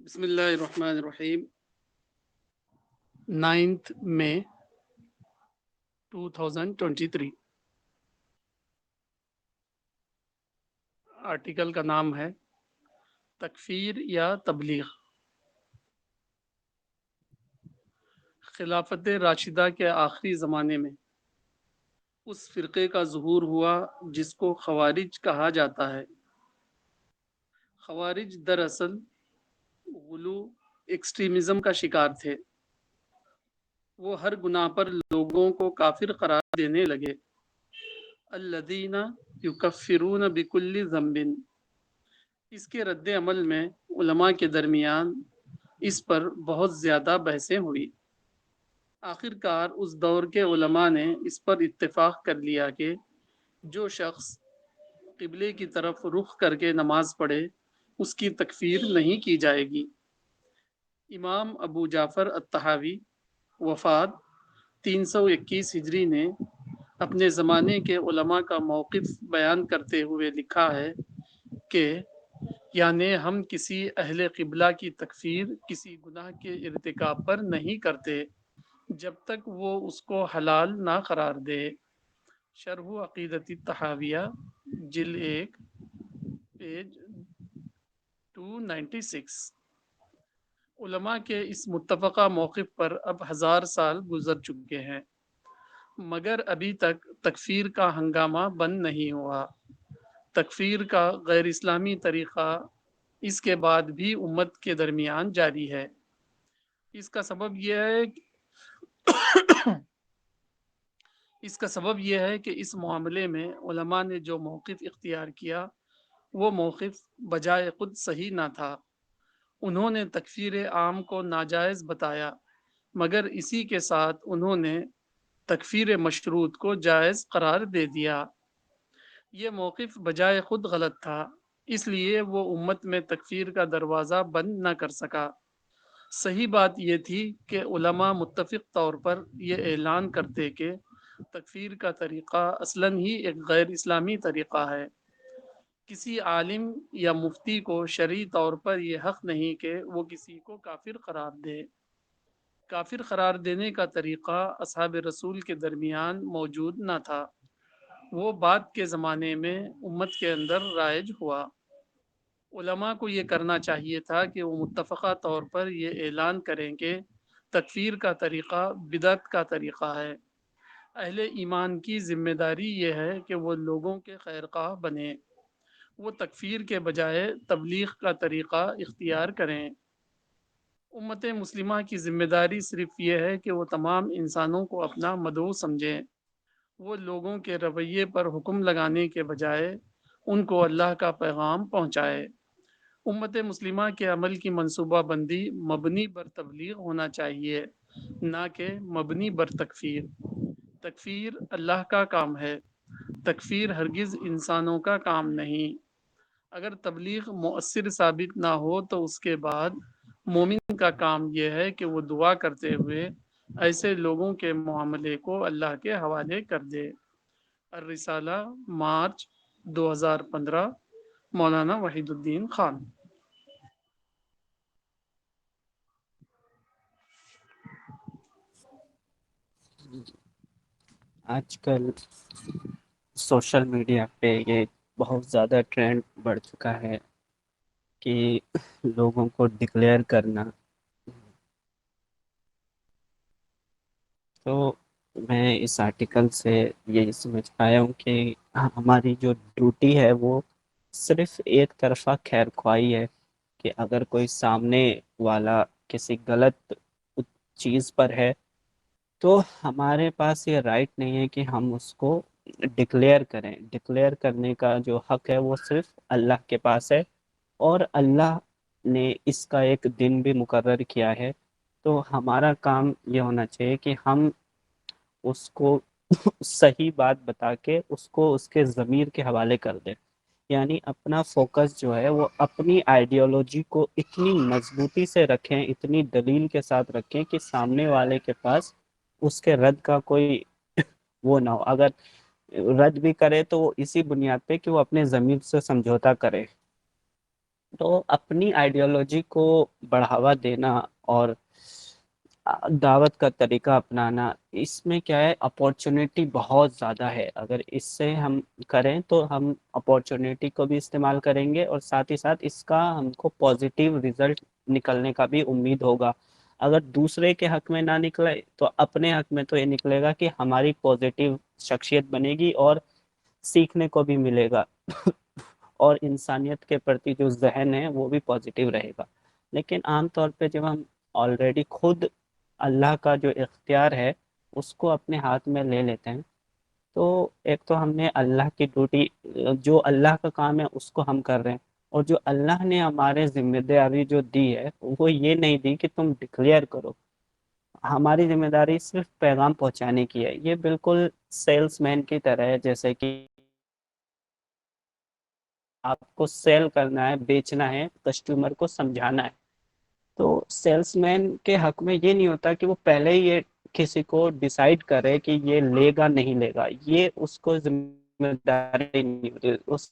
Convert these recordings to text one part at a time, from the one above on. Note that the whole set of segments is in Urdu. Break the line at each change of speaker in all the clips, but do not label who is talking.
بسم اللہ الرحمن الرحیم 9 مئی 2023 آرٹیکل کا نام ہے تکفیر یا تبلیغ۔ خلافت راشدہ کے آخری زمانے میں اس فرقے کا ظہور ہوا جس کو خوارج کہا جاتا ہے۔ خوارج دراصل غلو ایکسٹریمزم کا شکار تھے۔ وہ ہر گناہ پر لوگوں کو کافر قرار دینے لگے۔ الذین یکفرون بکل ذنب۔ اس کے رد عمل میں علماء کے درمیان اس پر بہت زیادہ بحثیں ہوئی۔ آخر کار اس دور کے علماء نے اس پر اتفاق کر لیا کہ جو شخص قبلے کی طرف رخ کر کے نماز پڑھے اس کی تکفیر نہیں کی جائے گی۔ امام ابو جعفر الطحاوی وفات 321 ہجری نے اپنے زمانے کے علماء کا موقف بیان کرتے ہوئے لکھا ہے کہ یعنی ہم کسی اہل قبلہ کی تکفیر کسی گناہ کے ارتکاب پر نہیں کرتے جب تک وہ اس کو حلال نہ قرار دے۔ شرح عقیدت الطحاویہ جلد 1 پیج 296۔ علماء کے اس متفقہ موقف پر اب 1000 سال گزر چکے ہیں مگر ابھی تک تکفیر کا ہنگامہ بند نہیں ہوا۔ تکفیر کا غیر اسلامی طریقہ اس کے بعد بھی امت کے درمیان جاری ہے۔ اس کا سبب یہ ہے کہ اس معاملے میں علماء نے جو موقف اختیار کیا وہ موقف بجائے خود صحیح نہ تھا۔ انہوں نے تکفیر عام کو ناجائز بتایا مگر اسی کے ساتھ انہوں نے تکفیر مشروط کو جائز قرار دے دیا۔ یہ موقف بجائے خود غلط تھا، اس لیے وہ امت میں تکفیر کا دروازہ بند نہ کر سکا۔ صحیح بات یہ تھی کہ علماء متفق طور پر یہ اعلان کرتے کہ تکفیر کا طریقہ اصلاً ہی ایک غیر اسلامی طریقہ ہے۔ کسی عالم یا مفتی کو شرعی طور پر یہ حق نہیں کہ وہ کسی کو کافر قرار دے۔ کافر قرار دینے کا طریقہ اصحاب رسول کے درمیان موجود نہ تھا، وہ بعد کے زمانے میں امت کے اندر رائج ہوا۔ علماء کو یہ کرنا چاہیے تھا کہ وہ متفقہ طور پر یہ اعلان کریں کہ تکفیر کا طریقہ بدعت کا طریقہ ہے۔ اہل ایمان کی ذمہ داری یہ ہے کہ وہ لوگوں کے خیرخواہ بنیں، وہ تکفیر کے بجائے تبلیغ کا طریقہ اختیار کریں۔ امت مسلمہ کی ذمہ داری صرف یہ ہے کہ وہ تمام انسانوں کو اپنا مدعو سمجھیں، وہ لوگوں کے رویے پر حکم لگانے کے بجائے ان کو اللہ کا پیغام پہنچائے۔ امت مسلمہ کے عمل کی منصوبہ بندی مبنی بر تبلیغ ہونا چاہیے، نہ کہ مبنی بر تکفیر۔ تکفیر اللہ کا کام ہے، تکفیر ہرگز انسانوں کا کام نہیں۔ اگر تبلیغ مؤثر ثابت نہ ہو تو اس کے بعد مومن کا کام یہ ہے کہ وہ دعا کرتے ہوئے ایسے لوگوں کے معاملے کو اللہ کے حوالے کر دے۔ الرسالہ مارچ 2015 مولانا وحید الدین خان۔
آج کل سوشل میڈیا پہ یہ بہت زیادہ ٹرینڈ بڑھ چکا ہے کہ لوگوں کو ڈکلیئر کرنا۔ تو میں اس آرٹیکل سے یہی سمجھ پایا ہوں کہ ہماری جو ڈیوٹی ہے وہ صرف ایک طرفہ خیر خواہی ہے، کہ اگر کوئی سامنے والا کسی غلط چیز پر ہے تو ہمارے پاس یہ رائٹ نہیں ہے کہ ہم اس کو ڈکلیئر کریں۔ ڈکلیئر کرنے کا جو حق ہے وہ صرف اللہ کے پاس ہے، اور اللہ نے اس کا ایک دن بھی مقرر کیا ہے۔ تو ہمارا کام یہ ہونا چاہیے کہ ہم اس کو صحیح بات بتا کے اس کو اس کے ضمیر کے حوالے کر دیں، یعنی اپنا فوکس جو ہے وہ اپنی آئیڈیالوجی کو اتنی مضبوطی سے رکھیں، اتنی دلیل کے ساتھ رکھیں کہ سامنے والے کے پاس اس کے رد کا کوئی وہ نہ ہو۔ اگر رد بھی کرے تو وہ اسی بنیاد پہ کہ وہ اپنے ضمیر سے سمجھوتا کرے۔ تو اپنی آئیڈیالوجی کو بڑھاوا دینا اور دعوت کا طریقہ اپنانا، اس میں کیا ہے، اپورچونیٹی بہت زیادہ ہے. اگر اس سے ہم کریں تو ہم اپورچونیٹی کو بھی استعمال کریں گے، اور ساتھ ہی ساتھ اس کا ہم کو پازیٹیو رزلٹ نکلنے کا بھی امید ہوگا. اگر دوسرے کے حق میں نہ نکلے تو اپنے حق میں تو یہ نکلے گا کہ ہماری پازیٹیو شخصیت بنے گی اور سیکھنے کو بھی ملے گا اور انسانیت کے پرتی جو ذہن ہے وہ بھی پازیٹیو رہے گا. لیکن عام طور پہ جب ہم آلریڈی خود اللہ کا جو اختیار ہے اس کو اپنے ہاتھ میں لے لیتے ہیں، تو ایک تو ہم نے اللہ کی ڈیوٹی، جو اللہ کا کام ہے اس کو ہم کر رہے ہیں، اور جو اللہ نے ہمارے ذمہ داری جو دی ہے وہ یہ نہیں دی کہ تم ڈکلیئر کرو. ہماری ذمہ داری صرف پیغام پہنچانے کی ہے. یہ بالکل سیلس مین کی طرح ہے، جیسے کہ آپ کو سیل کرنا ہے، بیچنا ہے، کسٹمر کو سمجھانا ہے. تو سیلس مین کے حق میں یہ نہیں ہوتا کہ وہ پہلے ہی یہ کسی کو ڈیسائیڈ کرے کہ یہ لے گا نہیں لے گا. یہ اس کو ذمہ داری نہیں ہوتی. اس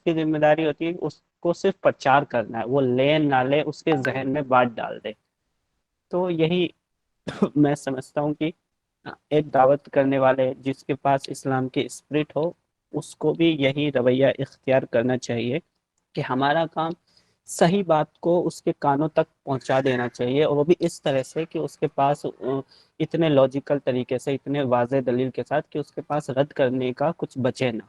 کی ذمہ داری ہوتی ہے اس کو صرف پرچار کرنا ہے، وہ لے نہ لے اس کے ذہن میں بات ڈال دے. تو یہی میں سمجھتا ہوں کہ ایک دعوت کرنے والے جس کے پاس اسلام کی اسپرٹ ہو، اس کو بھی یہی رویہ اختیار کرنا چاہیے کہ ہمارا کام صحیح بات کو اس کے کانوں تک پہنچا دینا چاہیے، اور وہ بھی اس طرح سے کہ اس کے پاس اتنے لاجیکل طریقے سے، اتنے واضح دلیل کے ساتھ کہ اس کے پاس رد کرنے کا کچھ بچے نہ.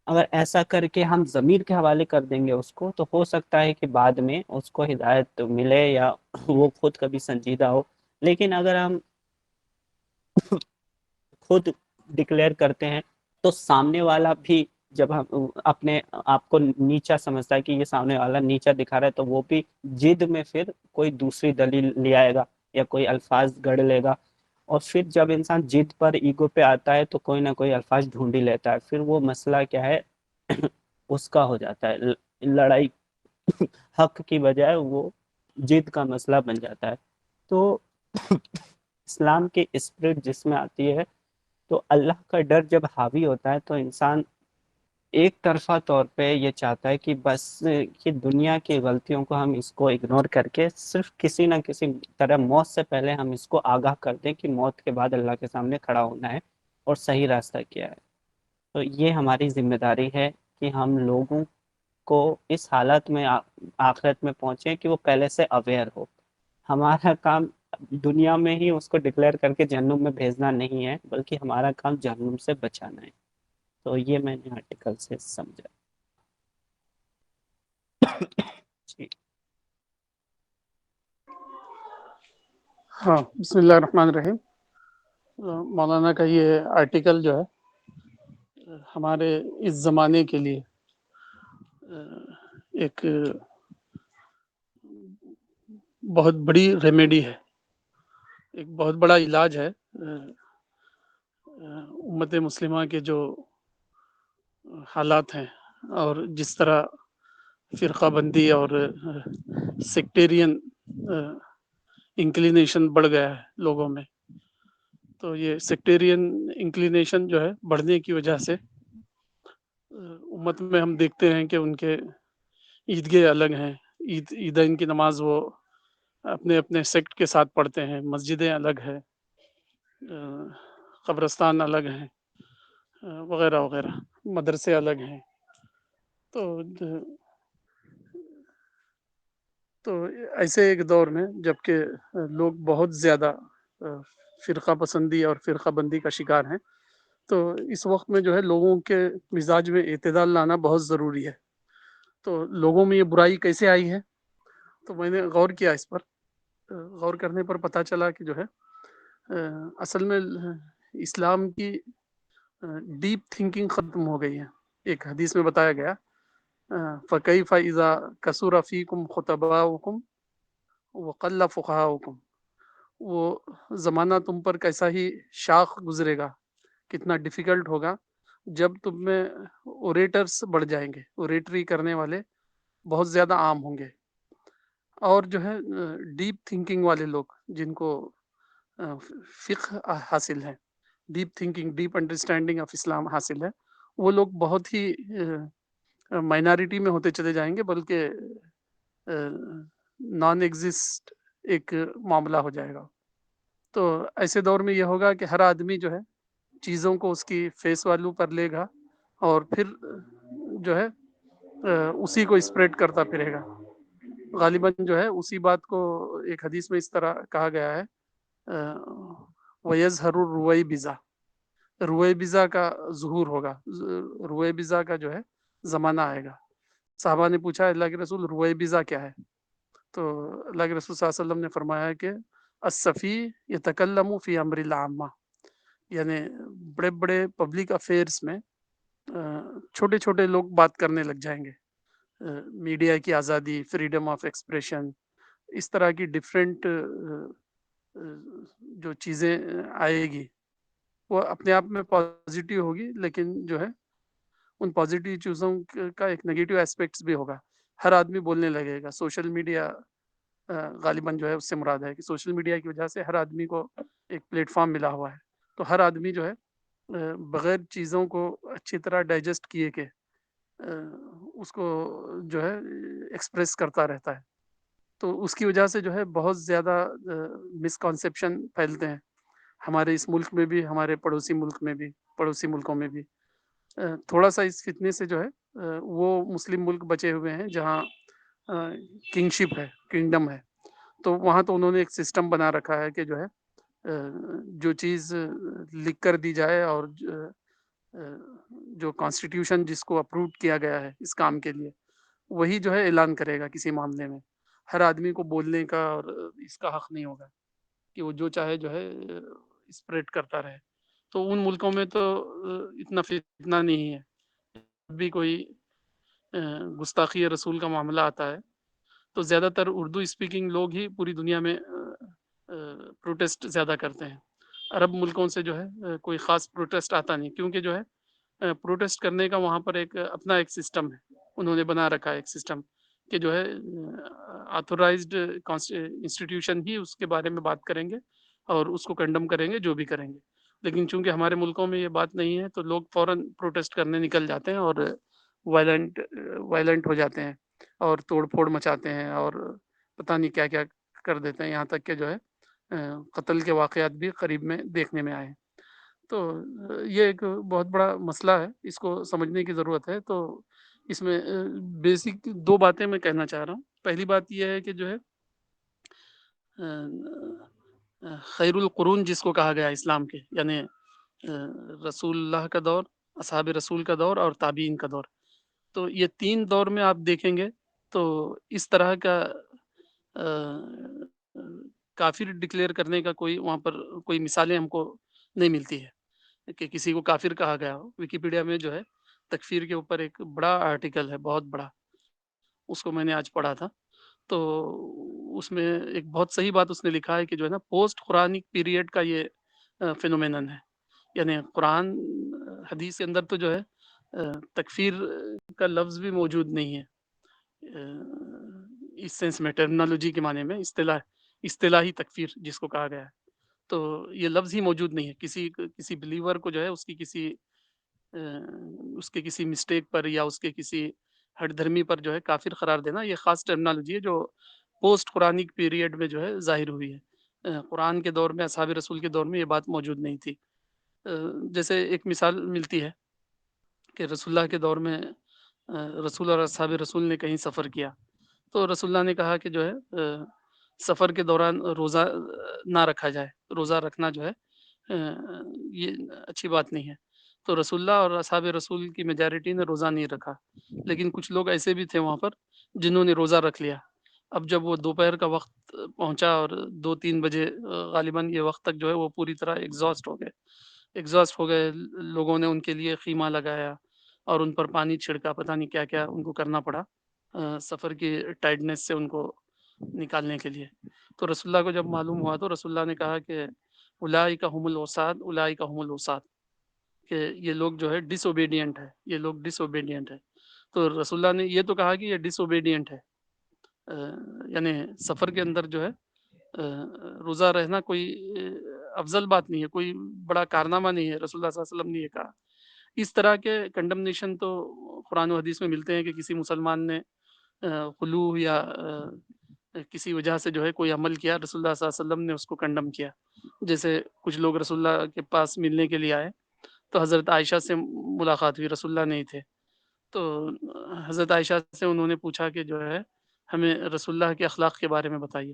اگر ایسا کر کے ہم ضمیر کے حوالے کر دیں گے اس کو، تو ہو سکتا ہے کہ بعد میں اس کو ہدایت ملے یا وہ خود کبھی سنجیدہ ہو. لیکن اگر ہم خود ڈکلیئر کرتے ہیں تو سامنے والا بھی، جب ہم اپنے آپ کو نیچا سمجھتا ہے کہ یہ سامنے والا نیچا دکھا رہا ہے، تو وہ بھی جد میں پھر کوئی دوسری دلیل لے آئے گا یا کوئی الفاظ گڑھ لے گا. اور پھر جب انسان جد پر ایگو پہ آتا ہے تو کوئی نہ کوئی الفاظ ڈھونڈ ہی لیتا ہے. پھر وہ مسئلہ کیا ہے اس کا ہو جاتا ہے لڑائی، حق کی بجائے وہ جد کا مسئلہ بن جاتا ہے. تو اسلام کی اسپرٹ جس میں آتی ہے، تو اللہ کا ڈر جب حاوی ہوتا ہے تو انسان ایک طرفہ طور پہ یہ چاہتا ہے کہ بس کہ دنیا کی غلطیوں کو ہم اس کو اگنور کر کے صرف کسی نہ کسی طرح موت سے پہلے ہم اس کو آگاہ کر دیں کہ موت کے بعد اللہ کے سامنے کھڑا ہونا ہے اور صحیح راستہ کیا ہے. تو یہ ہماری ذمہ داری ہے کہ ہم لوگوں کو اس حالت میں آخرت میں پہنچیں کہ وہ پہلے سے اویئر ہو. ہمارا کام دنیا میں ہی اس کو ڈکلیئر کر کے جہنم میں بھیجنا نہیں ہے، بلکہ ہمارا کام جہنم سے بچانا ہے. تو یہ میں نے آرٹیکل سے سمجھا. جی.
ہاں، بسم اللہ الرحمن الرحیم. مولانا کا یہ آرٹیکل جو ہے ہمارے اس زمانے کے لیے ایک بہت بڑی ریمیڈی ہے، ایک بہت بڑا علاج ہے امت مسلمہ کے جو حالات ہیں، اور جس طرح فرقہ بندی اور سیکٹیرین انکلینیشن بڑھ گیا ہے لوگوں میں. تو یہ سیکٹیرین انکلینیشن جو ہے بڑھنے کی وجہ سے امت میں ہم دیکھتے ہیں کہ ان کے عیدگاہ الگ ہیں، عیدین کی نماز وہ اپنے اپنے سیکٹ کے ساتھ پڑھتے ہیں، مسجدیں الگ ہیں، قبرستان الگ ہیں، وغیرہ وغیرہ، مدرسے الگ ہیں. تو تو ایسے ایک دور میں جب کہ لوگ بہت زیادہ فرقہ پسندی اور فرقہ بندی کا شکار ہیں، تو اس وقت میں جو ہے لوگوں کے مزاج میں اعتدال لانا بہت ضروری ہے. تو لوگوں میں یہ برائی کیسے آئی ہے، تو میں نے غور کیا اس پر. غور کرنے پر پتہ چلا کہ جو ہے اصل میں اسلام کی ڈیپ تھنکنگ ختم ہو گئی ہے. ایک حدیث میں بتایا گیا، فَكَيْفَ إِذَا كَثُرَ فِيكُمْ خُطَبَاؤُكُمْ وَقَلَّ فُقَهَاؤُكُمْ. وہ زمانہ تم پر کیسا ہی شاخ گزرے گا، کتنا ڈیفیکلٹ ہوگا جب تم میں اوریٹرز بڑھ جائیں گے، اوریٹری کرنے والے بہت زیادہ عام ہوں گے، اور جو ہے ڈیپ تھنکنگ والے لوگ جن کو فقہ حاصل ہے، deep thinking, deep understanding of Islam حاصل ہے، وہ لوگ بہت ہی مائنارٹی میں ہوتے چلے جائیں گے، بلکہ نان ایگزسٹ ایک معاملہ ہو جائے گا. تو ایسے دور میں یہ ہوگا کہ ہر آدمی جو ہے چیزوں کو اس کی فیس ویلو پر لے گا اور پھر جو ہے اسی کو اسپریڈ کرتا پھرے گا. غالباً جو ہے اسی بات کو ایک حدیث میں اس طرح کہا گیا ہے وَيَظْهَرُ الرُّوَيْبِضَةُ رویبضا کا ظہور ہوگا. رویبضا کا جو ہے زمانہ آئے گا. صحابہ نے پوچھا اللہ کے رسول رویبضا کیا ہے؟ تو اللہ کے رسول صلی اللہ علیہ وسلم نے فرمایا کہ الصفی یتکلم فی امر العامہ، یعنی بڑے بڑے پبلک افیئرس میں چھوٹے چھوٹے لوگ بات کرنے لگ جائیں گے. میڈیا کی آزادی، فریڈم آف ایکسپریشن، اس طرح کی ڈفرینٹ جو چیزیں آئے گی وہ اپنے آپ میں پازیٹیو ہوگی، لیکن جو ہے ان پازیٹیو چیزوں کا ایک نگیٹو اسپیکٹس بھی ہوگا. ہر آدمی بولنے لگے گا. سوشل میڈیا غالباً جو ہے اس سے مراد ہے کہ سوشل میڈیا کی وجہ سے ہر آدمی کو ایک پلیٹ فارم ملا ہوا ہے. تو ہر آدمی جو ہے بغیر چیزوں کو اچھی طرح ڈائجسٹ کیے کہ اس کو جو ہے ایکسپریس کرتا رہتا ہے. تو اس کی وجہ سے جو ہے بہت زیادہ مسکنسیپشن پھیلتے ہیں ہمارے اس ملک میں بھی، ہمارے پڑوسی ملک میں بھی، پڑوسی ملکوں میں بھی. تھوڑا سا اس فتنے سے جو ہے وہ مسلم ملک بچے ہوئے ہیں جہاں کنگشپ ہے، کنگڈم ہے. تو وہاں تو انہوں نے ایک سسٹم بنا رکھا ہے کہ جو ہے جو چیز لکھ کر دی جائے اور جو کانسٹیٹیوشن جس کو اپروو کیا گیا ہے اس کام کے لیے وہی جو ہے اعلان کرے گا کسی معاملے میں. ہر آدمی کو بولنے کا اور اس کا حق نہیں ہوگا کہ وہ جو چاہے جو ہے اسپریڈ کرتا رہے. تو ان ملکوں میں تو اتنا فتنہ نہیں ہے. بھی کوئی گستاخی رسول کا معاملہ آتا ہے تو زیادہ تر اردو اسپیکنگ لوگ ہی پوری دنیا میں پروٹیسٹ زیادہ کرتے ہیں. عرب ملکوں سے جو ہے کوئی خاص پروٹیسٹ آتا نہیں، کیونکہ جو ہے پروٹیسٹ کرنے کا وہاں پر ایک اپنا ایک سسٹم ہے. انہوں نے بنا رکھا ہے ایک سسٹم کہ جو ہے آتھورائزڈ انسٹیٹیوشن ہی اس کے بارے میں بات کریں گے اور اس کو کنڈم کریں گے جو بھی کریں گے. لیکن چونکہ ہمارے ملکوں میں یہ بات نہیں ہے تو لوگ فوراً پروٹیسٹ کرنے نکل جاتے ہیں اور وائلنٹ ہو جاتے ہیں اور توڑ پھوڑ مچاتے ہیں اور پتہ نہیں کیا کیا کر دیتے ہیں، یہاں تک کہ جو ہے قتل کے واقعات بھی قریب میں دیکھنے میں آئے ہیں. تو یہ ایک بہت بڑا مسئلہ ہے، اس کو سمجھنے کی ضرورت ہے. تو اس میں بیسک دو باتیں میں کہنا چاہ رہا ہوں. پہلی بات یہ ہے کہ جو ہے خیر القرون جس کو کہا گیا اسلام کے، یعنی رسول اللہ کا دور، اصحاب رسول کا دور اور تابعین کا دور. تو یہ تین دور میں آپ دیکھیں گے تو اس طرح کا کافر ڈکلیئر کرنے کا کوئی وہاں پر کوئی مثالیں ہم کو نہیں ملتی ہے کہ کسی کو کافر کہا گیا ہو. ویکیپیڈیا میں جو ہے تکفیر کے اوپر ایک بڑا آرٹیکل ہے، بہت بڑا، اس کو میں نے آج پڑھا تھا. تو اس میں ایک بہت صحیح بات اس نے لکھا ہے کہ جو ہے نا پوسٹ قرآنک پیریڈ کا یہ فینومینن ہے. یعنی قرآن حدیث کے اندر تو جو ہے تکفیر کا لفظ بھی موجود نہیں ہے اس سینس میں، ٹرمنالوجی کے معنی میں، اصطلاحی تکفیر جس کو کہا گیا ہے. تو یہ لفظ ہی موجود نہیں ہے. کسی بلیور کو جو ہے اس کی کسی مسٹیک پر یا اس کے کسی ہٹ دھرمی پر جو ہے کافر قرار دینا، یہ خاص ٹرمنالوجی ہے جو پوسٹ قرآنک پیریڈ میں جو ہے ظاہر ہوئی ہے. قرآن کے دور میں، اصحاب رسول کے دور میں یہ بات موجود نہیں تھی. جیسے ایک مثال ملتی ہے کہ رسول اللہ کے دور میں رسول اور اصحاب رسول نے کہیں سفر کیا تو رسول اللہ نے کہا کہ جو ہے سفر کے دوران روزہ نہ رکھا جائے. روزہ رکھنا جو ہے یہ اچھی بات نہیں ہے. تو رسول اللہ اور اصحاب رسول کی میجارٹی نے روزہ نہیں رکھا، لیکن کچھ لوگ ایسے بھی تھے وہاں پر جنہوں نے روزہ رکھ لیا. اب جب وہ دوپہر کا وقت پہنچا اور 2-3 بجے غالباً یہ وقت تک جو ہے وہ پوری طرح ایگزاسٹ ہو گئے. لوگوں نے ان کے لیے خیمہ لگایا اور ان پر پانی چھڑکا، پتہ نہیں کیا کیا ان کو کرنا پڑا سفر کی ٹائٹنیس سے ان کو نکالنے کے لیے. تو رسول اللہ کو جب معلوم ہوا تو رسول اللہ نے کہا کہ اولئک هم الوساد، اولئک هم الوساد، کہ یہ لوگ جو ہے ڈس اوبیڈینٹ ہے، یہ لوگ ڈس اوبیڈینٹ ہے. تو رسول اللہ نے یہ تو کہا کہ یہ ڈس اوبیڈینٹ ہے، یعنی سفر کے اندر جو ہے روزہ رہنا کوئی افضل بات نہیں ہے، کوئی بڑا کارنامہ نہیں ہے. رسول اللہ صلی اللہ علیہ وسلم نے یہ کہا. اس طرح کے کنڈمنیشن تو قرآن و حدیث میں ملتے ہیں کہ کسی مسلمان نے غلو یا کسی وجہ سے جو ہے کوئی عمل کیا، رسول اللہ صلی اللہ علیہ وسلم نے اس کو کنڈم کیا. جیسے کچھ لوگ رسول اللہ کے پاس ملنے کے لیے آئے تو حضرت عائشہ سے ملاقات ہوئی، رسول اللہ نہیں تھے. تو حضرت عائشہ سے انہوں نے پوچھا کہ جو ہے ہمیں رسول اللہ کے اخلاق کے بارے میں بتائیے.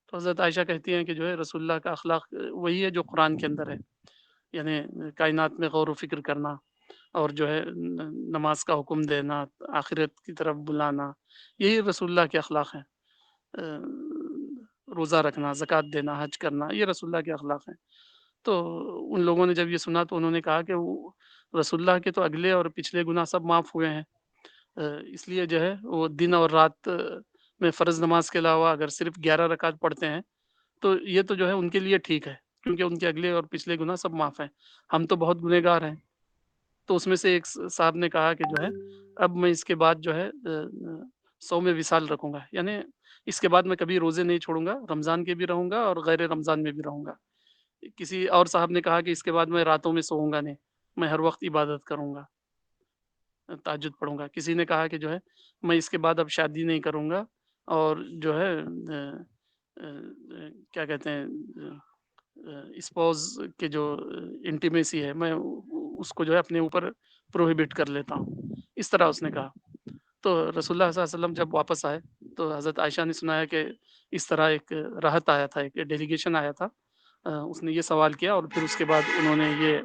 تو حضرت عائشہ کہتی ہیں کہ جو ہے رسول اللہ کا اخلاق وہی ہے جو قرآن کے اندر ہے، یعنی کائنات میں غور و فکر کرنا، اور جو ہے نماز کا حکم دینا، آخرت کی طرف بلانا، یہی رسول اللہ کے اخلاق ہیں. روزہ رکھنا، زکوٰۃ دینا، حج کرنا، یہ رسول اللہ کے اخلاق ہیں. تو ان لوگوں نے جب یہ سنا تو انہوں نے کہا کہ وہ رسول اللہ کے تو اگلے اور پچھلے گناہ سب معاف ہوئے ہیں، اس لیے جو ہے وہ دن اور رات میں فرض نماز کے علاوہ اگر صرف 11 رکعت پڑھتے ہیں تو یہ تو جو ہے ان کے لیے ٹھیک ہے، کیونکہ ان کے اگلے اور پچھلے گناہ سب معاف ہیں. ہم تو بہت گنہگار گار ہیں. تو اس میں سے ایک صاحب نے کہا کہ جو ہے اب میں اس کے بعد جو ہے 100 وصال رکھوں گا، یعنی اس کے بعد میں کبھی روزے نہیں چھوڑوں گا، رمضان کے بھی رہوں گا اور غیر رمضان میں بھی رہوں گا. کسی اور صاحب نے کہا کہ اس کے بعد میں راتوں میں سوؤں گا نہیں، میں ہر وقت عبادت کروں گا، تہجد پڑھوں گا. کسی نے کہا کہ جو ہے میں اس کے بعد اب شادی نہیں کروں گا، اور جو ہے کیا کہتے ہیں اسپوز کے جو انٹیمیسی ہے میں اس کو جو ہے اپنے اوپر پروہیبٹ کر لیتا ہوں، اس طرح اس نے کہا. تو رسول اللہ صلی اللہ علیہ وسلم جب واپس آئے تو حضرت عائشہ نے سنایا کہ اس طرح ایک راحت آیا تھا، ایک ڈیلیگیشن آیا تھا، اس نے یہ سوال کیا اور پھر اس کے بعد انہوں نے یہ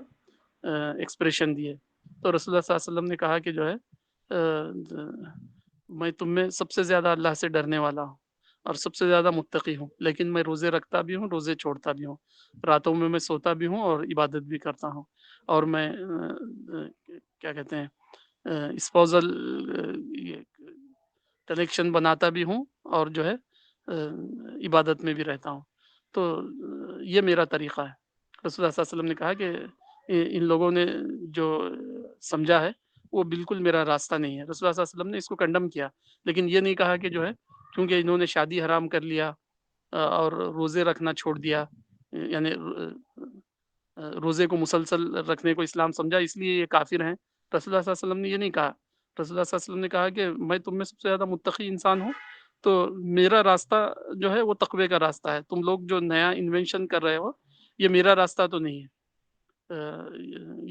ایکسپریشن دیے. تو رسول اللہ صلی اللہ علیہ وسلم نے کہا کہ جو ہے میں تم میں سب سے زیادہ اللہ سے ڈرنے والا ہوں اور سب سے زیادہ متقی ہوں، لیکن میں روزے رکھتا بھی ہوں، روزے چھوڑتا بھی ہوں، راتوں میں سوتا بھی ہوں اور عبادت بھی کرتا ہوں، اور میں کیا کہتے ہیں اسپوزل کنیکشن بناتا بھی ہوں اور جو ہے عبادت میں بھی رہتا ہوں. تو یہ میرا طریقہ ہے. رسول اللہ صلی اللہ علیہ وسلم نے کہا کہ ان لوگوں نے جو سمجھا ہے وہ بالکل میرا راستہ نہیں ہے. رسول اللہ صلی اللہ علیہ وسلم نے اس کو کنڈم کیا، لیکن یہ نہیں کہا کہ جو ہے کیونکہ انہوں نے شادی حرام کر لیا اور روزے رکھنا چھوڑ دیا، یعنی روزے کو مسلسل رکھنے کو اسلام سمجھا اس لیے یہ کافر ہیں. رسول اللہ صلی اللہ علیہ وسلم نے یہ نہیں کہا. رسول اللہ صلی اللہ علیہ وسلم نے کہا کہ میں تم میں سب سے زیادہ متقی انسان ہوں، تو میرا راستہ جو ہے وہ تقوی کا راستہ ہے. تم لوگ جو نیا انوینشن کر رہے ہو یہ میرا راستہ تو نہیں ہے،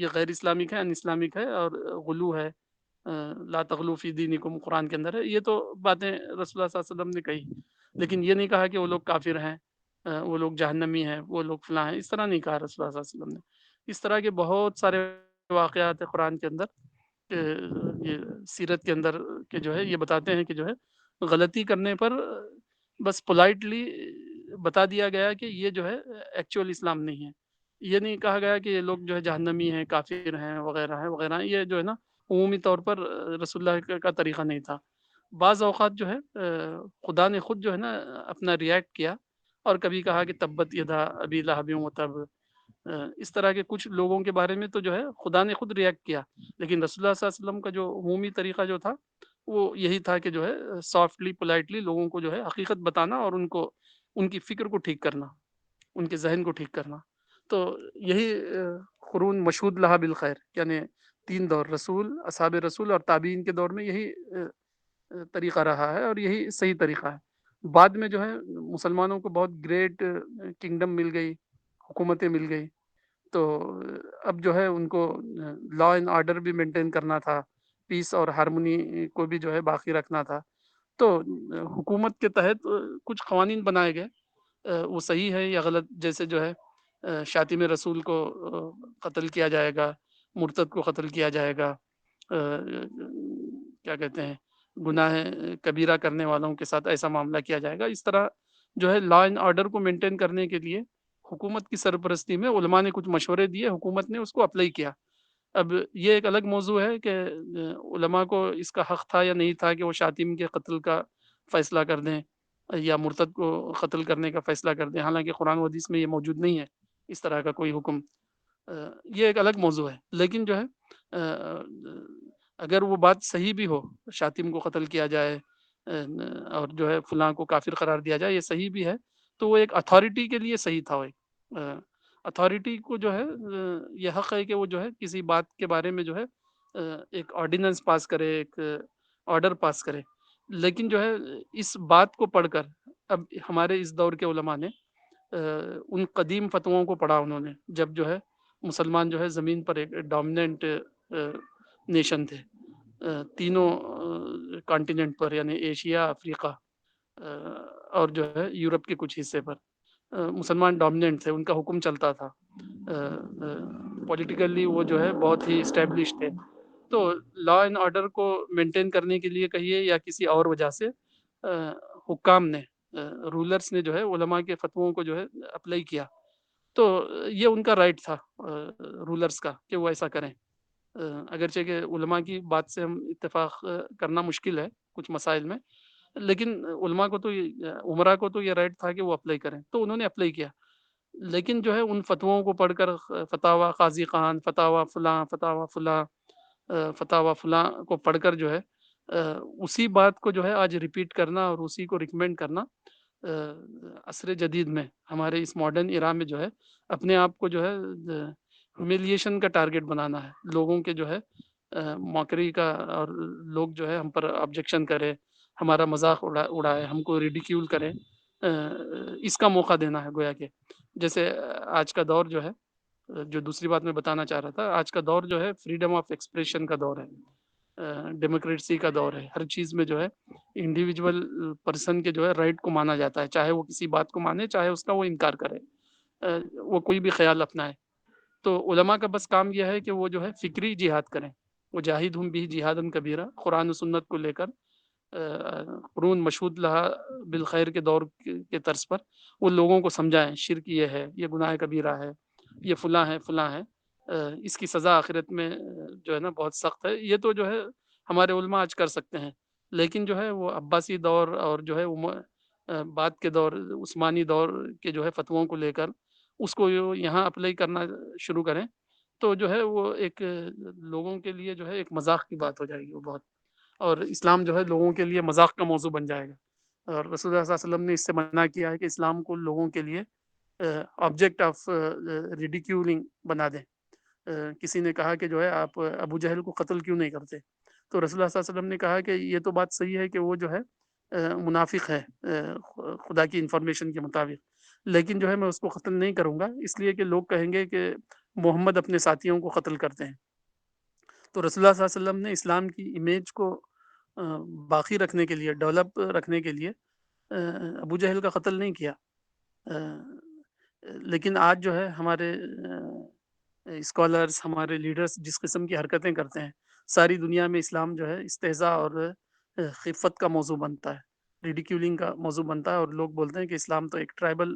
یہ غیر اسلامک ہے، ان اسلامک ہے اور غلو ہے. لا تغلو فی دینکم قرآن کے اندر ہے. یہ تو باتیں رسول اللہ صلی اللہ علیہ وسلم نے کہی، لیکن یہ نہیں کہا کہ وہ لوگ کافر ہیں، وہ لوگ جہنمی ہیں، وہ لوگ فلاں ہیں. اس طرح نہیں کہا رسول اللہ صلی اللہ علیہ وسلم نے. اس طرح کے بہت سارے واقعات ہیں قرآن کے اندر، یہ سیرت کے اندر کہ جو ہے یہ بتاتے ہیں کہ جو ہے غلطی کرنے پر بس پولائٹلی بتا دیا گیا کہ یہ جو ہے ایکچوئل اسلام نہیں ہے. یہ نہیں کہا گیا کہ یہ لوگ جو ہے جہنمی ہیں، کافر ہیں، وغیرہ ہیں وغیرہ. یہ جو ہے نا عمومی طور پر رسول اللہ کا طریقہ نہیں تھا. بعض اوقات جو ہے خدا نے خود جو ہے نا اپنا ریئیکٹ کیا اور کبھی کہا کہ تبت یدا ابی لہب وتب. اس طرح کے کچھ لوگوں کے بارے میں تو جو ہے خدا نے خود ریئیکٹ کیا، لیکن رسول اللہ صلی اللہ علیہ وسلم کا جو عمومی طریقہ جو تھا وہ یہی تھا کہ جو ہے سافٹلی پولائٹلی لوگوں کو جو ہے حقیقت بتانا اور ان کی فکر کو ٹھیک کرنا، ان کے ذہن کو ٹھیک کرنا. تو یہی قرون مشہود لہا بالخیر، یعنی 3 دور، رسول، اصحاب رسول اور تابعین کے دور میں یہی طریقہ رہا ہے اور یہی صحیح طریقہ ہے. بعد میں جو ہے مسلمانوں کو بہت گریٹ کنگڈم مل گئی، حکومتیں مل گئی، تو اب جو ہے ان کو لا اینڈ آرڈر بھی مینٹین کرنا تھا، پیس اور ہارمونی کو بھی جو ہے باقی رکھنا تھا. تو حکومت کے تحت کچھ قوانین بنائے گئے، وہ صحیح ہے یا غلط. جیسے جو ہے شاتم رسول کو قتل کیا جائے گا، مرتد کو قتل کیا جائے گا، کیا کہتے ہیں گناہ کبیرہ کرنے والوں کے ساتھ ایسا معاملہ کیا جائے گا. اس طرح جو ہے لا اینڈ آرڈر کو مینٹین کرنے کے لیے حکومت کی سرپرستی میں علماء نے کچھ مشورے دیے، حکومت نے اس کو اپلائی کیا. اب یہ ایک الگ موضوع ہے کہ علماء کو اس کا حق تھا یا نہیں تھا کہ وہ شاتم کے قتل کا فیصلہ کر دیں یا مرتد کو قتل کرنے کا فیصلہ کر دیں، حالانکہ قرآن و حدیث میں یہ موجود نہیں ہے اس طرح کا کوئی حکم. یہ ایک الگ موضوع ہے. لیکن جو ہے اگر وہ بات صحیح بھی ہو، شاتم کو قتل کیا جائے اور جو ہے فلاں کو کافر قرار دیا جائے، یہ صحیح بھی ہے، تو وہ ایک اتھارٹی کے لیے صحیح تھا. وہ اتھارٹی کو جو ہے یہ حق ہے کہ وہ جو ہے کسی بات کے بارے میں جو ہے ایک آرڈیننس پاس کرے، ایک آرڈر پاس کرے. لیکن جو ہے اس بات کو پڑھ کر اب ہمارے اس دور کے علماء نے ان قدیم فتووں کو پڑھا انہوں نے، جب جو ہے مسلمان جو ہے زمین پر ایک ڈومیننٹ نیشن تھے تینوں کانٹیننٹ پر، یعنی ایشیا، افریقہ اور جو ہے یورپ کے کچھ حصے پر مسلمان ڈومیننٹ تھے، ان کا حکم چلتا تھا، پولیٹیکلی وہ جو ہے بہت ہی اسٹیبلش تھے. تو لا اینڈ آرڈر کو مینٹین کرنے کے لیے کہیے یا کسی اور وجہ سے حکام نے، رولرس نے جو ہے علماء کے فتووں کو جو ہے اپلائی کیا. تو یہ ان کا رائٹ تھا رولرس کا کہ وہ ایسا کریں. اگرچہ کہ علماء کی بات سے ہم اتفاق کرنا مشکل ہے کچھ مسائل میں، لیکن علماء کو تو عمرا کو تو یہ رائٹ تھا کہ وہ اپلائی کریں، تو انہوں نے اپلائی کیا. لیکن جو ہے ان فتووں کو پڑھ کر فتاوی قاضی خان، فتاوی فلاں، فتاوی فلاں، فتاوی فلاں کو پڑھ کر جو ہے اسی بات کو جو ہے آج ریپیٹ کرنا اور اسی کو ریکمینڈ کرنا عصر جدید میں، ہمارے اس ماڈرن ایرا میں جو ہے اپنے آپ کو جو ہے ہیومیلیشن کا ٹارگٹ بنانا ہے، لوگوں کے جو ہے موکری کا، اور لوگ جو ہے ہم پر آبجیکشن کرے، ہمارا مذاق اڑائے، ہم کو ریڈیکیول کرے، اس کا موقع دینا ہے. گویا کہ جیسے آج کا دور جو ہے، جو دوسری بات میں بتانا چاہ رہا تھا، آج کا دور جو ہے فریڈم آف ایکسپریشن کا دور ہے، ڈیموکریسی کا دور ہے. ہر چیز میں جو ہے انڈیویجول پرسن کے جو ہے رائٹ کو مانا جاتا ہے، چاہے وہ کسی بات کو مانے، چاہے اس کا وہ انکار کرے، وہ کوئی بھی خیال اپنائے. تو علماء کا بس کام یہ ہے کہ وہ جو ہے فکری جہاد کریں، وہ جاہد ہم بھی جہادن کبیرہ، قرآن و سنت کو لے کر قرون مشہود لہا بالخیر کے دور کے طرز پر وہ لوگوں کو سمجھائیں شرک یہ ہے، یہ گناہ کبیرہ ہے، یہ فلاں ہے فلاں ہے، اس کی سزا آخرت میں جو ہے نا بہت سخت ہے. یہ تو جو ہے ہمارے علماء آج کر سکتے ہیں، لیکن جو ہے وہ عباسی دور اور جو ہے بعد کے دور عثمانی دور کے جو ہے فتووں کو لے کر اس کو یہاں اپلائی کرنا شروع کریں تو جو ہے وہ ایک لوگوں کے لیے جو ہے ایک مذاق کی بات ہو جائے گی وہ بہت، اور اسلام جو ہے لوگوں کے لیے مذاق کا موضوع بن جائے گا. اور رسول اللہ صلی اللہ علیہ وسلم نے اس سے منع کیا ہے کہ اسلام کو لوگوں کے لیے آبجیکٹ آف ریڈیکیولنگ بنا دیں. کسی نے کہا کہ جو ہے آپ ابو جہل کو قتل کیوں نہیں کرتے، تو رسول اللہ صلی اللہ علیہ وسلم نے کہا کہ یہ تو بات صحیح ہے کہ وہ جو ہے منافق ہے خدا کی انفارمیشن کے مطابق، لیکن جو ہے میں اس کو قتل نہیں کروں گا اس لیے کہ لوگ کہیں گے کہ محمد اپنے ساتھیوں کو قتل کرتے ہیں. تو رسول اللہ صلی اللہ علیہ وسلم نے اسلام کی امیج کو باقی رکھنے کے لیے، ڈیولپ رکھنے کے لیے ابو جہل کا قتل نہیں کیا. لیکن آج جو ہے ہمارے اسکالرس، ہمارے لیڈرز جس قسم کی حرکتیں کرتے ہیں، ساری دنیا میں اسلام جو ہے استہزاء اور خفت کا موضوع بنتا ہے، ریڈیکیولنگ کا موضوع بنتا ہے، اور لوگ بولتے ہیں کہ اسلام تو ایک ٹرائبل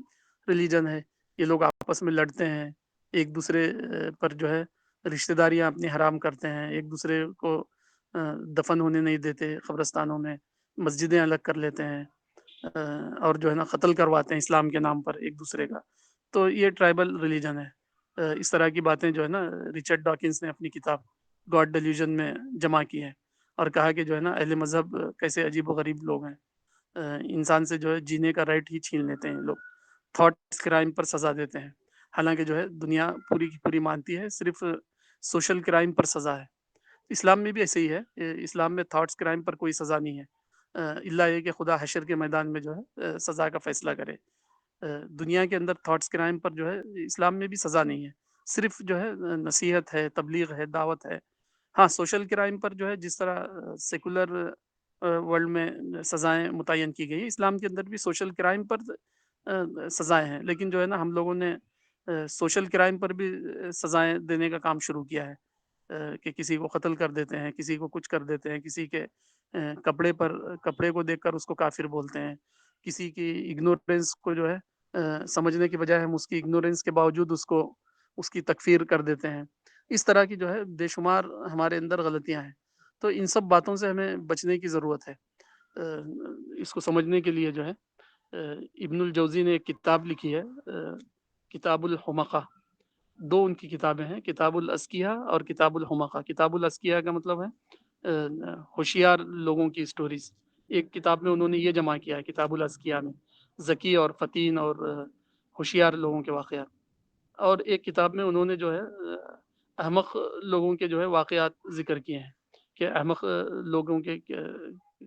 ریلیجن ہے، یہ لوگ آپس میں لڑتے ہیں، ایک دوسرے پر جو ہے رشتہ داریاں اپنی حرام کرتے ہیں، ایک دوسرے کو دفن ہونے نہیں دیتے قبرستانوں میں، مسجدیں الگ کر لیتے ہیں، اور جو ہے نا قتل کرواتے ہیں اسلام کے نام پر ایک دوسرے کا. تو یہ ٹرائبل ریلیجن ہے. اس طرح کی باتیں جو ہے نا رچرڈ ڈاکنز نے اپنی کتاب گاڈ ڈیلیوژن میں جمع کی ہے، اور کہا کہ جو ہے نا اہل مذہب کیسے عجیب و غریب لوگ ہیں، انسان سے جو ہے جینے کا رائٹ ہی چھین لیتے ہیں لوگ، تھاٹس کرائم پر سزا دیتے ہیں، حالانکہ جو ہے دنیا پوری کی پوری مانتی ہے صرف سوشل کرائم پر سزا ہے. اسلام میں بھی ایسے ہی ہے، اسلام میں تھاٹس کرائم پر کوئی سزا نہیں ہے، اللہ یہ کہ خدا حشر کے میدان میں جو ہے سزا کا فیصلہ کرے. دنیا کے اندر تھاٹس کرائم پر جو ہے اسلام میں بھی سزا نہیں ہے، صرف جو ہے نصیحت ہے، تبلیغ ہے، دعوت ہے. ہاں سوشل کرائم پر جو ہے جس طرح سیکولر ورلڈ میں سزائیں متعین کی گئی، اسلام کے اندر بھی سوشل کرائم پر سزائیں ہیں، لیکن جو ہے نا ہم لوگوں نے سوشل کرائم پر بھی سزائیں دینے کا کام شروع کیا ہے، کہ کسی کو قتل کر دیتے ہیں، کسی کو کچھ کر دیتے ہیں، کسی کے کپڑے کو دیکھ کر اس کو کافر بولتے ہیں، کسی کی اگنورینس کو جو ہے سمجھنے کی بجائے ہم اس کی اگنورینس کے باوجود اس کی تکفیر کر دیتے ہیں. اس طرح کی جو ہے بے شمار ہمارے اندر غلطیاں ہیں. تو ان سب باتوں سے ہمیں بچنے کی ضرورت ہے. اس کو سمجھنے کے لیے جو ہے ابن الجوزی نے ایک کتاب لکھی ہے، کتاب الحمقہ. دو ان کی کتابیں ہیں، کتاب الاسکیہ اور کتاب الحمقہ. کتاب الاسکیہ کا مطلب ہے ہوشیار لوگوں کی سٹوریز. ایک کتاب میں انہوں نے یہ جمع کیا ہے کتاب الاسکیہ میں ذکی اور فتین اور ہوشیار لوگوں کے واقعات، اور ایک کتاب میں انہوں نے جو ہے احمق لوگوں کے جو ہے واقعات ذکر کیے ہیں کہ احمق لوگوں کے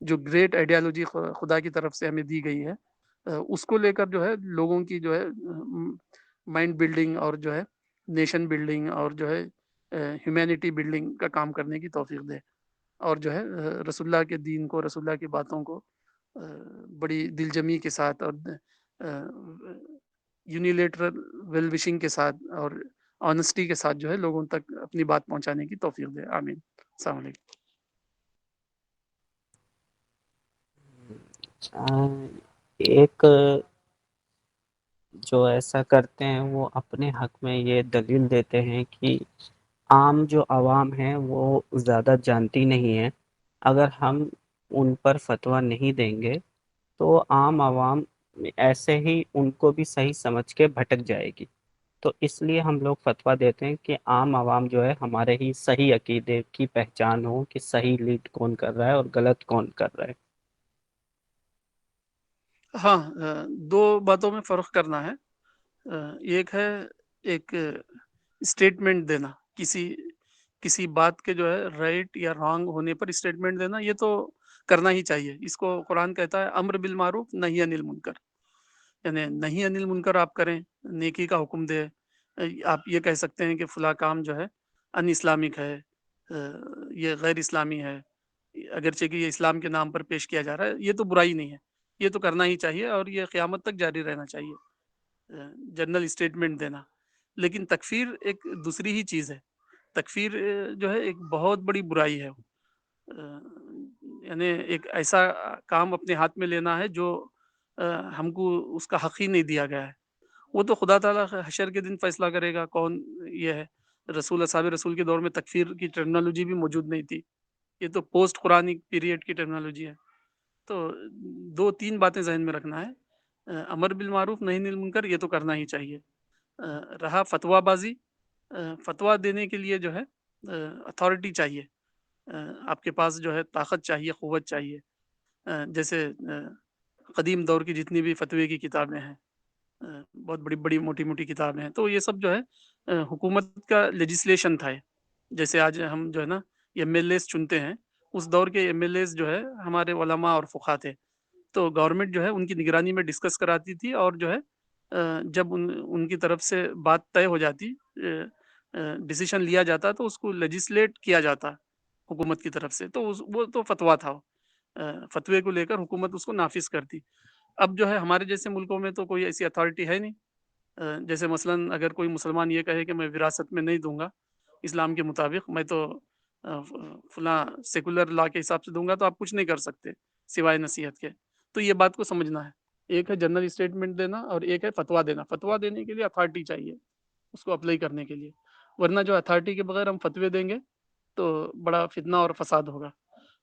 جو گریٹ آئیڈیالوجی خدا کی طرف سے ہمیں دی گئی ہے، اس کو لے کر جو ہے لوگوں کی جو ہے مائنڈ بلڈنگ اور جو ہے نیشن بلڈنگ اور جو ہے ہیومینٹی بلڈنگ کا کام کرنے کی توفیق دے، اور جو ہے رسول اللہ کے دین کو، رسول اللہ کی باتوں کو بڑی دل جمی کے ساتھ اور یونیلیٹرل ویل وشنگ کے ساتھ اور آنےسٹی کے ساتھ جو ہے لوگوں تک اپنی بات پہنچانے کی توفیق دے، آمین۔ السلام علیکم۔
ایک جو ایسا کرتے ہیں وہ اپنے حق میں یہ دلیل دیتے ہیں کہ عام جو عوام ہیں وہ زیادہ جانتی نہیں ہیں، اگر ہم ان پر فتویٰ نہیں دیں گے تو عام عوام ایسے ہی ان کو بھی صحیح سمجھ کے بھٹک جائے گی، تو اس لیے ہم لوگ فتویٰ دیتے ہیں کہ عام عوام جو ہے ہمارے ہی صحیح عقیدے کی پہچان ہو کہ صحیح لیڈ کون کر رہا ہے اور غلط کون کر رہا ہے۔
ہاں، دو باتوں میں فرق کرنا ہے۔ ایک ہے ایک اسٹیٹمنٹ دینا، کسی بات کے جو ہے رائٹ یا رانگ ہونے پر اسٹیٹمنٹ دینا، یہ تو کرنا ہی چاہیے۔ اس کو قرآن کہتا ہے امر بالمعروف نہی عن المنکر، یعنی نہیں عن المنکر آپ کریں، نیکی کا حکم دے۔ آپ یہ کہہ سکتے ہیں کہ فلاں کام جو ہے ان اسلامک ہے، یہ غیر اسلامی ہے، اگرچہ کہ یہ اسلام کے نام پر پیش کیا جا رہا ہے، یہ تو برائی نہیں ہے، یہ تو کرنا ہی چاہیے اور یہ قیامت تک جاری رہنا چاہیے، جنرل اسٹیٹمنٹ دینا۔ لیکن تکفیر ایک دوسری ہی چیز ہے۔ تکفیر جو ہے ایک بہت بڑی برائی ہے، یعنی ایک ایسا کام اپنے ہاتھ میں لینا ہے جو ہم کو اس کا حق ہی نہیں دیا گیا ہے۔ وہ تو خدا تعالیٰ حشر کے دن فیصلہ کرے گا کون یہ ہے۔ رسول اصحاب رسول کے دور میں تکفیر کی ٹرمنالوجی بھی موجود نہیں تھی، یہ تو پوسٹ قرآنی پیریڈ کی ٹرمنالوجی ہے۔ تو دو تین باتیں ذہن میں رکھنا ہے، امر بالمعروف نہی عن المنکر یہ تو کرنا ہی چاہیے۔ رہا فتویٰ بازی، فتویٰ دینے کے لیے جو ہے اتھارٹی چاہیے، آپ کے پاس جو ہے طاقت چاہیے، قوت چاہیے۔ جیسے قدیم دور کی جتنی بھی فتوے کی کتابیں ہیں، بہت بڑی بڑی موٹی موٹی کتابیں ہیں، تو یہ سب جو ہے حکومت کا لیجسلیشن تھا۔ جیسے آج ہم جو ہے نا ایم ایل ایز چنتے ہیں، اس دور کے ایم ایل ایز جو ہے ہمارے علماء اور فقہا تھے، تو گورنمنٹ جو ہے ان کی نگرانی میں ڈسکس کراتی تھی، اور جو ہے جب ان کی طرف سے بات طے ہو جاتی، ڈیسیشن لیا جاتا، تو اس کو لیجسلیٹ کیا جاتا حکومت کی طرف سے، تو وہ تو فتویٰ تھا، فتوے کو لے کر حکومت اس کو نافذ کرتی۔ اب جو ہے ہمارے جیسے ملکوں میں تو کوئی ایسی اتھارٹی ہے نہیں، جیسے مثلاً اگر کوئی مسلمان یہ کہے کہ میں وراثت میں نہیں دوں گا اسلام کے مطابق، میں تو فلاں سیکولر لا کے حساب سے دوں گا، تو آپ کچھ نہیں کر سکتے سوائے نصیحت کے۔ تو یہ بات کو سمجھنا ہے، ایک ہے جنرل اسٹیٹمنٹ دینا اور ایک ہے فتویٰ دینا۔ فتویٰ دینے کے لیے اتھارٹی چاہیے اس کو اپلائی کرنے کے لیے، ورنہ جو اتھارٹی کے بغیر ہم فتوے دیں گے تو بڑا فتنہ اور فساد ہوگا۔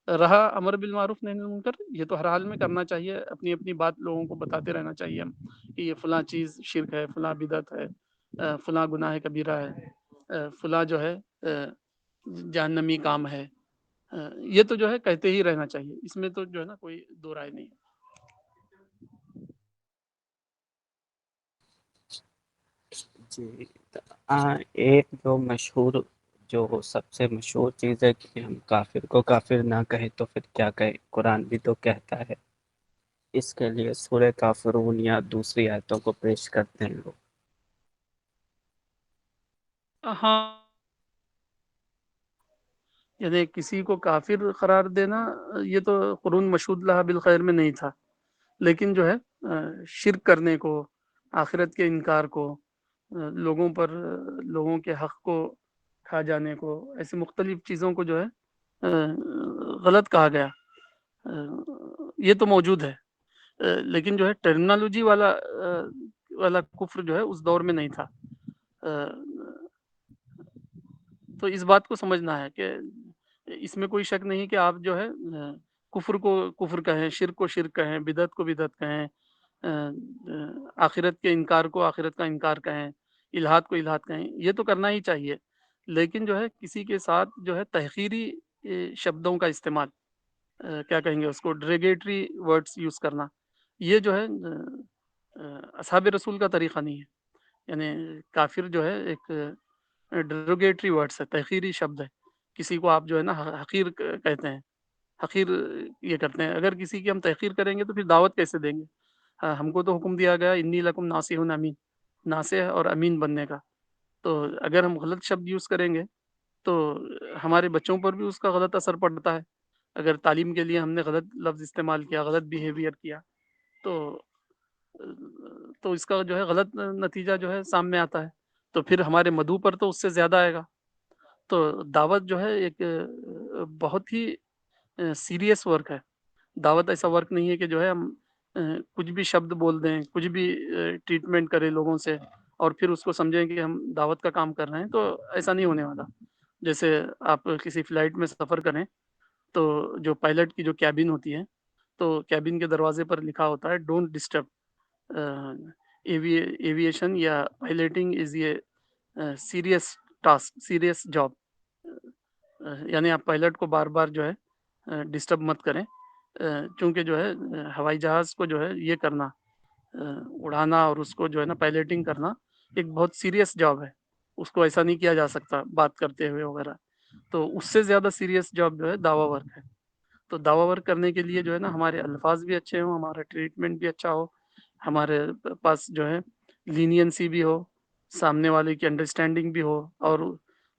رہا امر بالمعروف نہی عن المنکر، یہ تو ہر حال میں کرنا چاہیے، اپنی اپنی بات لوگوں کو بتاتے رہنا چاہیے ہم کہ یہ فلاں چیز شرک ہے، فلاں بدعت ہے، فلاں گناہ کبیرہ ہے، فلاں جو ہے جہنمی کام ہے، یہ تو جو ہے کہتے ہی رہنا چاہیے، اس میں تو جو ہے نا کوئی دو رائے نہیں ہے۔
جی، ایک جو مشہور، جو سب سے مشہور چیز ہے کہ ہم کافر کو کافر نہ کہیں تو پھر کیا کہیں، قرآن بھی تو کہتا ہے۔ اس کے لیے سورہ کافرون یا دوسری آیتوں کو پیش کرتے ہیں لوگ۔
ہاں، یعنی کسی کو کافر قرار دینا یہ تو قرون مشہود لہا بالخیر میں نہیں تھا، لیکن جو ہے شرک کرنے کو، آخرت کے انکار کو، لوگوں پر لوگوں کے حق کو کھا جانے کو، ایسے مختلف چیزوں کو جو ہے غلط کہا گیا، یہ تو موجود ہے، لیکن جو ہے ٹرمنالوجی والا کفر جو ہے اس دور میں نہیں تھا۔ تو اس بات کو سمجھنا ہے کہ اس میں کوئی شک نہیں کہ آپ جو ہے کفر کو کفر کہیں، شرک کو شرک کہیں، بدعت کو بدعت کہیں، آخرت کے انکار کو آخرت کا انکار کہیں، الحاد کو الحاد کہیں، یہ تو کرنا ہی چاہیے، لیکن جو ہے کسی کے ساتھ جو ہے تحقیری شبدوں کا استعمال، کیا کہیں گے اس کو، ڈریگیٹری ورڈز یوز کرنا، یہ جو ہے اصحاب رسول کا طریقہ نہیں ہے۔ یعنی کافر جو ہے ایک ڈیروگیٹری ورڈس ہے، تحقیری شبد ہے، کسی کو آپ جو ہے نا حقیر کہتے ہیں، حقیر یہ کرتے ہیں. اگر کسی کی ہم تحقیر کریں گے تو پھر دعوت کیسے دیں گے؟ ہاں، ہم کو تو حکم دیا گیا انی لکم ناصح امین، ناصح اور امین بننے کا. تو اگر ہم غلط شبد یوز کریں گے تو ہمارے بچوں پر بھی اس کا غلط اثر پڑتا ہے. اگر تعلیم کے لیے ہم نے غلط لفظ استعمال کیا، غلط بیہیویئر کیا، تو تو اس کا جو ہے غلط نتیجہ جو ہے سامنے آتا ہے. تو پھر ہمارے مدعو پر تو اس سے زیادہ آئے گا. تو دعوت جو ہے ایک بہت ہی سیریس ورک ہے. دعوت ایسا ورک نہیں ہے کہ جو ہے ہم کچھ بھی شبد بول دیں، کچھ بھی ٹریٹمنٹ کریں لوگوں سے اور پھر اس کو سمجھیں کہ ہم دعوت کا کام کر رہے ہیں. تو ایسا نہیں ہونے والا. جیسے آپ کسی فلائٹ میں سفر کریں تو جو پائلٹ کی جو کیبن ہوتی ہے تو کیبن کے دروازے پر لکھا ہوتا ہے ڈونٹ ڈسٹرب. ایویشن یا پائلٹنگ از a serious task, serious job. یعنی آپ پائلٹ کو بار بار جو ہے ڈسٹرب مت کریں، چونکہ جو ہے ہوائی جہاز کو جو ہے یہ کرنا، اڑانا اور اس کو جو ہے نا پائلٹنگ کرنا ایک بہت سیریس جاب ہے. اس کو ایسا نہیں کیا جا سکتا بات کرتے ہوئے وغیرہ. تو اس سے زیادہ سیریس جاب جو ہے دعوی ورک ہے. تو دعوی ورک کرنے کے لیے جو ہے نا ہمارے الفاظ بھی اچھے ہوں، ہمارا ٹریٹمنٹ بھی اچھا ہو، ہمارے پاس جو ہے لینینسی بھی ہو، سامنے والے کی انڈرسٹینڈنگ بھی ہو. اور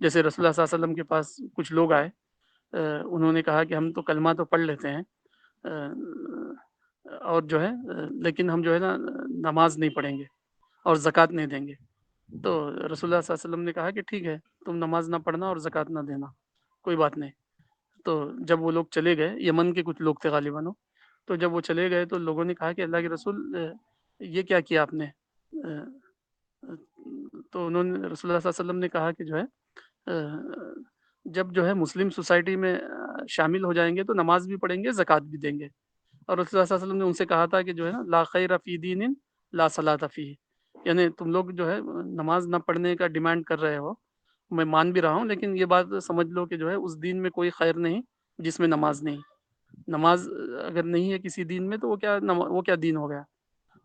جیسے رسول اللہ صلی اللہ علیہ وسلم کے پاس کچھ لوگ آئے، انہوں نے کہا کہ ہم تو کلمہ تو پڑھ لیتے ہیں اور جو ہے لیکن ہم جو ہے نا نماز نہیں پڑھیں گے اور زکوٰۃ نہیں دیں گے. تو رسول اللہ صلی اللہ علیہ وسلم نے کہا کہ ٹھیک ہے، تم نماز نہ پڑھنا اور زکوٰۃ نہ دینا، کوئی بات نہیں. تو جب وہ لوگ چلے گئے، یمن کے کچھ لوگ تھے غالباً، تو جب وہ چلے گئے تو لوگوں نے کہا کہ اللہ کے رسول یہ کیا کیا آپ نے؟ تو انہوں نے رسول اللہ صلی اللہ علیہ وسلم نے کہا کہ جو ہے جب جو ہے مسلم سوسائٹی میں شامل ہو جائیں گے تو نماز بھی پڑھیں گے، زکوٰۃ بھی دیں گے. اور رسول اللہ صلی اللہ علیہ وسلم نے ان سے کہا تھا کہ جو ہے نا لا خیر فی دین لا صلاۃ فیہ. یعنی تم لوگ جو ہے نماز نہ پڑھنے کا ڈیمانڈ کر رہے ہو، میں مان بھی رہا ہوں، لیکن یہ بات سمجھ لو کہ جو ہے اس دین میں کوئی خیر نہیں جس میں نماز نہیں. نماز اگر نہیں ہے کسی دین میں تو وہ کیا دین ہو گیا؟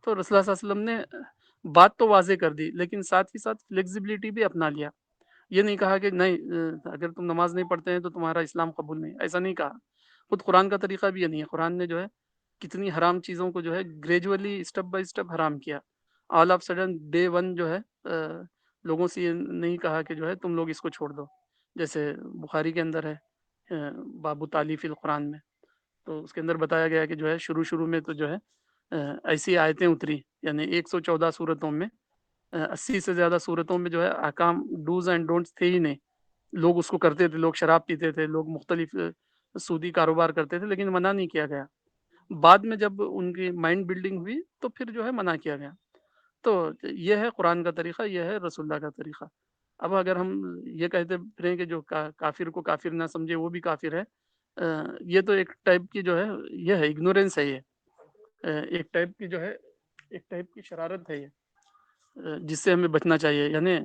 تو رسول اللہ صلی اللہ علیہ وسلم نے بات تو واضح کر دی، لیکن ساتھ ہی ساتھ فلیکسیبلٹی بھی اپنا لیا. یہ نہیں کہا کہ نہیں اگر تم نماز نہیں پڑھتے ہیں تو تمہارا اسلام قبول نہیں، ایسا نہیں کہا. خود قرآن کا طریقہ بھی یہ نہیں ہے. قرآن نے جو ہے کتنی حرام چیزوں کو جو ہے گریجولی اسٹیپ بائی اسٹیپ حرام کیا. All of sudden day one جو ہے لوگوں سے یہ نہیں کہا کہ جو ہے تم لوگ اس کو چھوڑ دو. جیسے بخاری کے اندر ہے باب تعلیف القرآن میں، تو اس کے اندر بتایا گیا کہ جو ہے شروع میں تو جو ہے ایسی آیتیں اتری، یعنی 114 صورتوں میں 80 سے زیادہ صورتوں میں جو ہے احکام ڈوز اینڈ ڈونٹس تھے ہی نہیں. لوگ اس کو کرتے تھے، لوگ شراب پیتے تھے، لوگ مختلف سودی کاروبار کرتے تھے، لیکن منع نہیں کیا گیا. بعد میں جب ان کی مائنڈ بلڈنگ ہوئی تو پھر جو ہے منع کیا گیا. تو یہ ہے قرآن کا طریقہ، یہ ہے رسول اللہ کا طریقہ. اب اگر ہم یہ کہتے پھریں کہ جو کافر کو کافر نہ سمجھے وہ بھی کافر ہے، یہ تو ایک ٹائپ کی جو ہے یہ ہے اگنورینس ہے. یہ ایک ٹائپ کی جو ہے ایک ٹائپ کی شرارت ہے یہ، جس سے ہمیں بچنا چاہیے. یعنی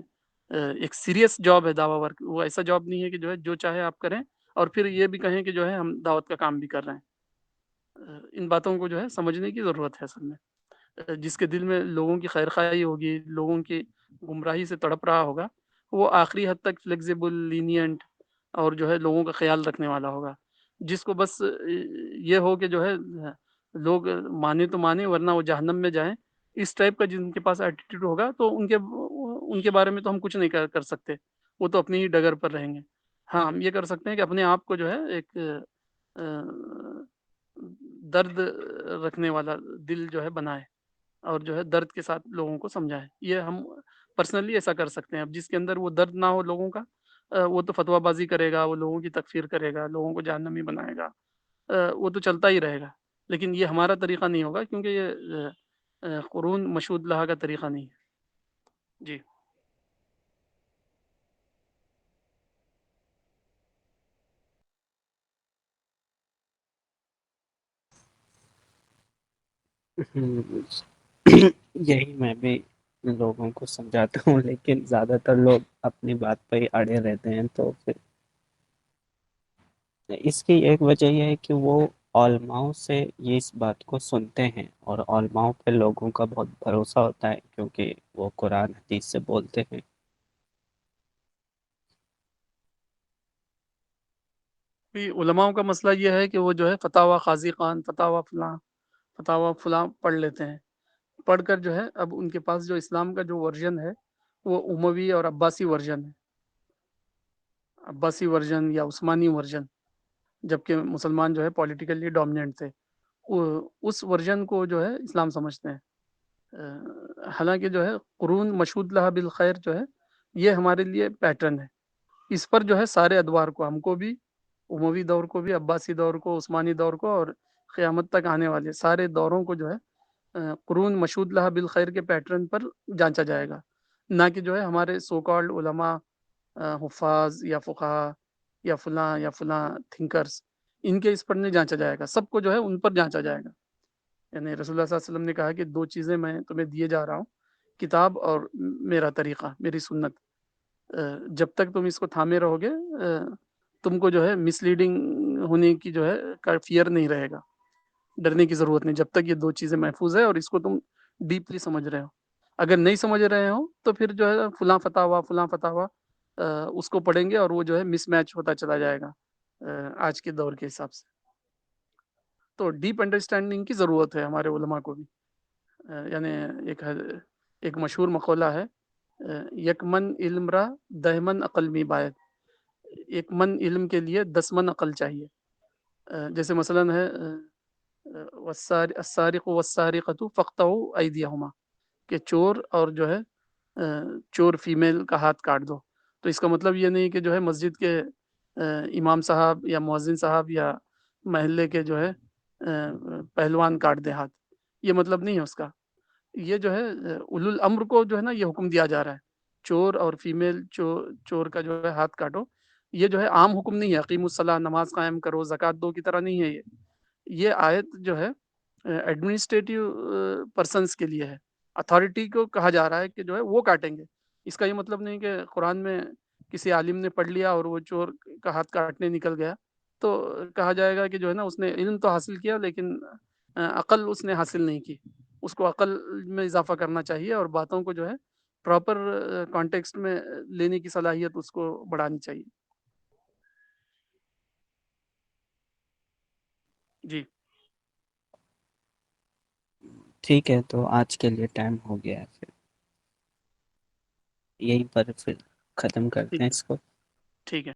ایک سیریس جاب ہے دعوی ورک. وہ ایسا جاب نہیں ہے کہ جو ہے جو چاہے آپ کریں اور پھر یہ بھی کہیں کہ جو ہے ہم دعوت کا کام بھی کر رہے ہیں. ان باتوں کو جو ہے سمجھنے کی ضرورت ہے اصل میں. جس کے دل میں لوگوں کی خیر خواہی ہوگی، لوگوں کی گمراہی سے تڑپ رہا ہوگا، وہ آخری حد تک فلیکسیبل، لینینٹ اور جو ہے لوگوں کا خیال رکھنے والا ہوگا. جس کو بس یہ ہو کہ جو ہے لوگ مانے تو مانے ورنہ وہ جہنم میں جائیں، اس ٹائپ کا جن کے پاس ایٹیٹیوڈ ہوگا تو ان کے بارے میں تو ہم کچھ نہیں کر سکتے. وہ تو اپنی ہی ڈگر پر رہیں گے. ہاں، ہم یہ کر سکتے ہیں کہ اپنے آپ کو جو ہے ایک درد رکھنے والا دل جو ہے بنائے اور جو ہے درد کے ساتھ لوگوں کو سمجھائے. یہ ہم پرسنلی ایسا کر سکتے ہیں. اب جس کے اندر وہ درد نہ ہو لوگوں کا، وہ تو فتویٰ بازی کرے گا، وہ لوگوں کی تکفیر کرے گا، لوگوں کو جہنمی بنائے گا، وہ تو چلتا ہی رہے گا. لیکن یہ ہمارا طریقہ نہیں ہوگا، کیونکہ یہ قرون مشہود لہا کا طریقہ نہیں ہے. جی
یہی میں بھی لوگوں کو سمجھاتا ہوں، لیکن زیادہ تر لوگ اپنی بات پہ ہی اڑے رہتے ہیں. تو پھر اس کی ایک وجہ یہ ہے کہ وہ علماؤں سے یہ اس بات کو سنتے ہیں، اور علماؤں پہ لوگوں کا بہت بھروسہ ہوتا ہے کیونکہ وہ قرآن حدیث سے بولتے ہیں.
علماؤں کا مسئلہ یہ ہے کہ وہ جو ہے فتاوی قاضی خان، فتاوی فلاں پڑھ لیتے ہیں، پڑھ کر جو ہے اب ان کے پاس جو اسلام کا جو ورژن ہے وہ اموی اور عباسی ورژن ہے، عباسی ورژن یا عثمانی ورژن، جبکہ مسلمان جو ہے پولیٹیکلی ڈومیننٹ تھے، اس ورژن کو جو ہے اسلام سمجھتے ہیں۔ حالانکہ جو ہے قرون مشہود لہا بالخیر جو ہے یہ ہمارے لیے پیٹرن ہے، اس پر جو ہے سارے ادوار کو، ہم کو بھی، اموی دور کو بھی، عباسی دور کو، عثمانی دور کو، اور قیامت تک آنے والے سارے دوروں کو جو ہے قرون مشہود لہا بالخیر کے پیٹرن پر جانچا جائے گا، نہ کہ جو ہے ہمارے سو کالڈ علماء، حفاظ یا فقہا یا فلاں تھنکرز، ان کے اس پر نہیں جانچا جائے گا، سب کو جو ہے ان پر جانچا جائے گا۔ یعنی رسول اللہ صلی اللہ علیہ وسلم نے کہا کہ دو چیزیں میں تمہیں دیے جا رہا ہوں، کتاب اور میرا طریقہ، میری سنت، جب تک تم اس کو تھامے رہو گے تم کو جو ہے مس لیڈنگ ہونے کی جو ہے کا فیئر نہیں رہے گا، ڈرنے کی ضرورت نہیں، جب تک یہ دو چیزیں محفوظ ہے اور اس کو تم ڈیپلی سمجھ رہے ہو۔ اگر نہیں سمجھ رہے ہو تو پھر جو ہے فلاں فتاوا اس کو پڑھیں گے اور وہ جو ہے مس میچ ہوتا چلا جائے گا آج کے دور کے حساب سے۔ تو ڈیپ انڈرسٹینڈنگ کی ضرورت ہے ہمارے علماء کو بھی۔ یعنی ایک مشہور مقولہ ہے، یک من علم را 10 من عقل می باید، ایک من علم کے لیے 10 من عقل چاہیے۔ جیسے مثلا ہے السارق والسارقۃ فاقطعوا ایدیہما، کہ چور اور جو ہے چور فیمیل کا ہاتھ کاٹ دو، تو اس کا مطلب یہ نہیں کہ جو ہے مسجد کے امام صاحب یا مؤذن صاحب یا محلے کے جو ہے پہلوان کاٹ دے ہاتھ، یہ مطلب نہیں ہے اس کا۔ یہ جو ہے اولو الامر کو جو ہے نا یہ حکم دیا جا رہا ہے، چور اور فیمیل چور کا جو ہے ہاتھ کاٹو، یہ جو ہے عام حکم نہیں ہے، اقیم الصلاۃ، نماز قائم کرو، زکوٰۃ دو کی طرح نہیں ہے، یہ آیت جو ہے ایڈمنسٹریٹو پرسنس کے لیے ہے، اتھارٹی کو کہا جا رہا ہے کہ جو ہے وہ کاٹیں گے۔ اس کا یہ مطلب نہیں کہ قرآن میں کسی عالم نے پڑھ لیا اور وہ چور کا ہاتھ کاٹنے نکل گیا تو کہا جائے گا کہ جو ہے نا اس نے علم تو حاصل کیا لیکن عقل اس نے حاصل نہیں کی، اس کو عقل میں اضافہ کرنا چاہیے اور باتوں کو جو ہے پراپر کانٹیکسٹ میں لینے کی صلاحیت اس کو بڑھانی چاہیے۔ جی
ٹھیک ہے، تو آج کے لیے ٹائم ہو گیا ہے، پھر یہیں پر پھر ختم کرتے
ٹھیک
ہیں
ہے،
اس کو۔
ٹھیک ہے۔